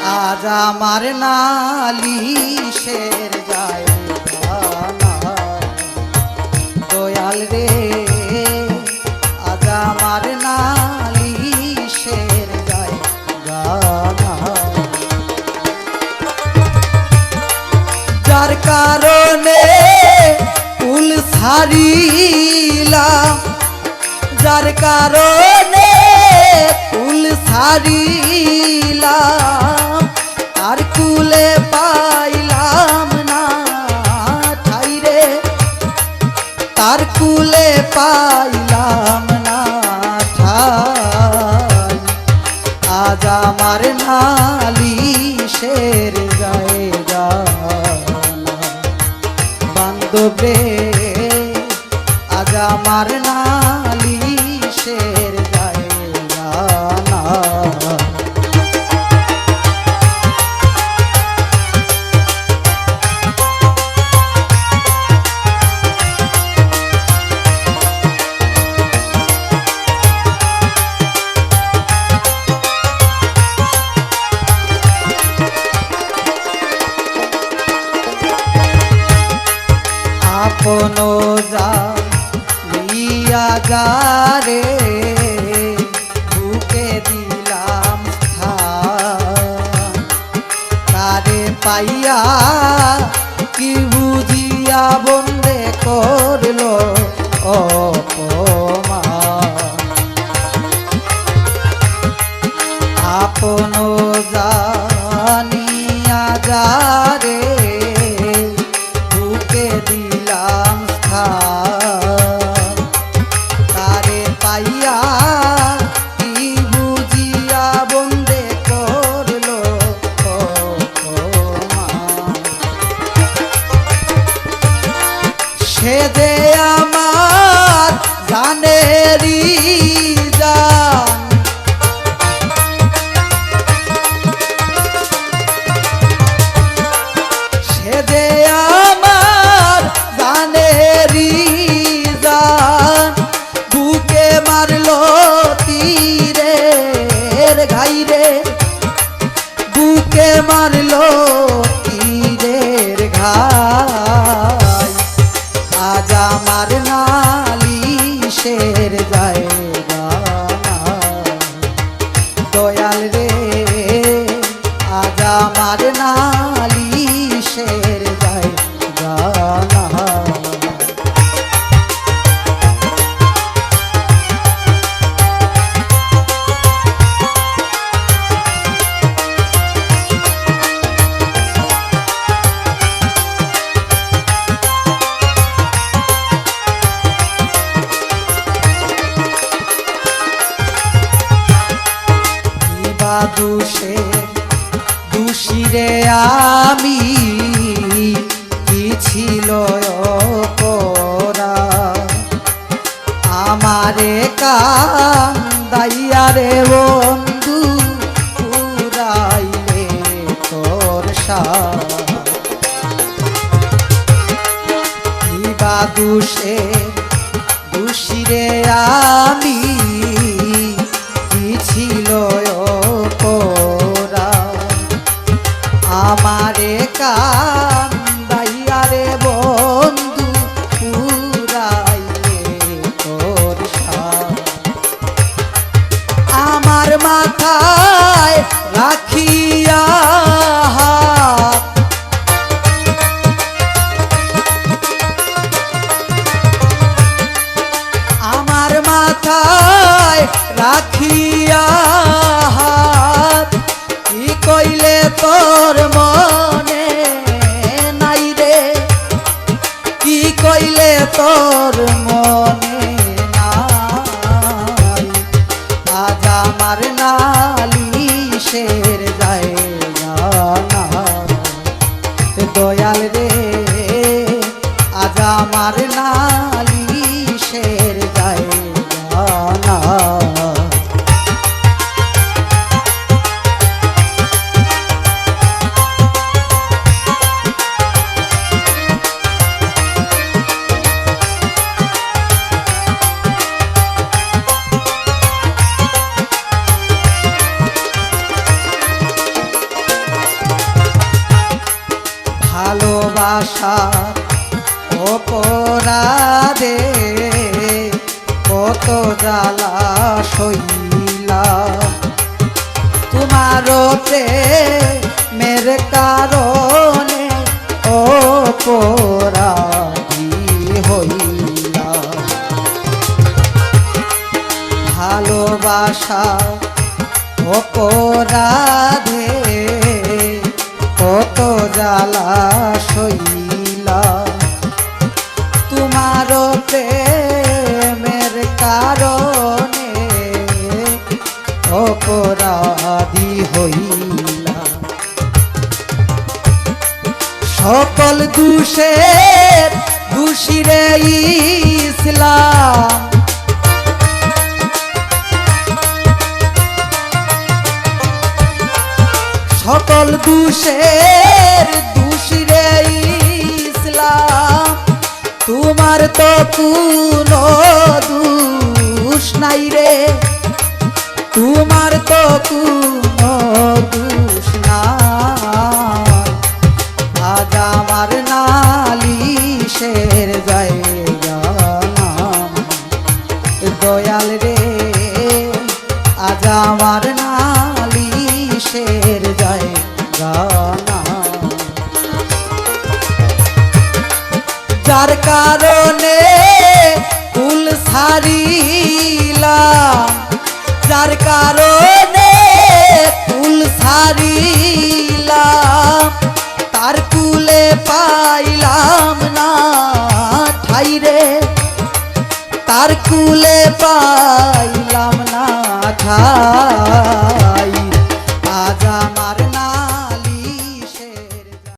আজ আমার নালিশের জায়গা না, দয়াল রে আজ আমার নালিশের জায়গা না। যার কারণে কুল ছাড়িলাম, যার কারণে কুল ছাড়িলাম, আর কুলে পাইলাম না ঠাই রে, তার কুলে পাইলাম না ঠাই। আজ আমার নালিশের জায়গা না, বান্ধব রে আজ আমার নালিশের জায়গা না। আপন জানিয়া যারে বুকে দিলাম স্থান, তারে পাইয়া কি বুঝিয়া বন্দে করলো অপমান। আপন জানিয়া যারে বুকে দিলাম স্থান, তারে পাইয়া কি বুঝিয়া বন্দে করলো অপমান। সে যে আমার জানেরি জান, সে যে আমার জানেরি জান, বুকে মারলো তীরের ঘাই রে, বুকে মারলো তীরের ঘাই। আজ আমার নালিশের জায়গা না, দয়াল রে আজ আমার নালিশের জায়গা না। দোষে দোষীরে আমি, কি ছিল করা আমারে কান্দাইয়া রে বন্ধু পুরাইলে তোর সাথ। কিবা দোষে দোষীরে আমি, কি ছিল আমারে কান্দাইয়া রে বন্ধু পুরাইলে তোর সাথ। আমার মাথায় রাখিয়া হাত, আমার মাথায় রাখিয়া হাত, কি কইলে তোর মনে নাই রে, কি কইলে তোর মনে নাই। আজ আমার নালিশের জায়গা না, দয়াল রে আজ আমার নালিশের জায়গা না। ভালোবাসা অপরাধে কত জ্বালা সইলাম তোমার প্রেমের কারণে অপরাধী হইলাম ভালোবাসা অপরাধে কত জ্বালা সইলাম তোমার প্রেমের কারণে অপরাধী হইলাম সকল দোষের দোষী রে ইসলাম সকল দোষের দোষী রে ইসলাম তোমার তো কোনো দোষ নাই রে তোমার তো কোনো দোষ নাই আজ আমার নালিশের জায়গা না দয়াল রে আজ আমার নালিশের জায়গা না যার কারণে কুল সারিলাম যার কারণে কুল সারিলাম তার কুলে পাইলাম না ঠাই রে তার কুলে পাইলাম না ঠাই আজ আমার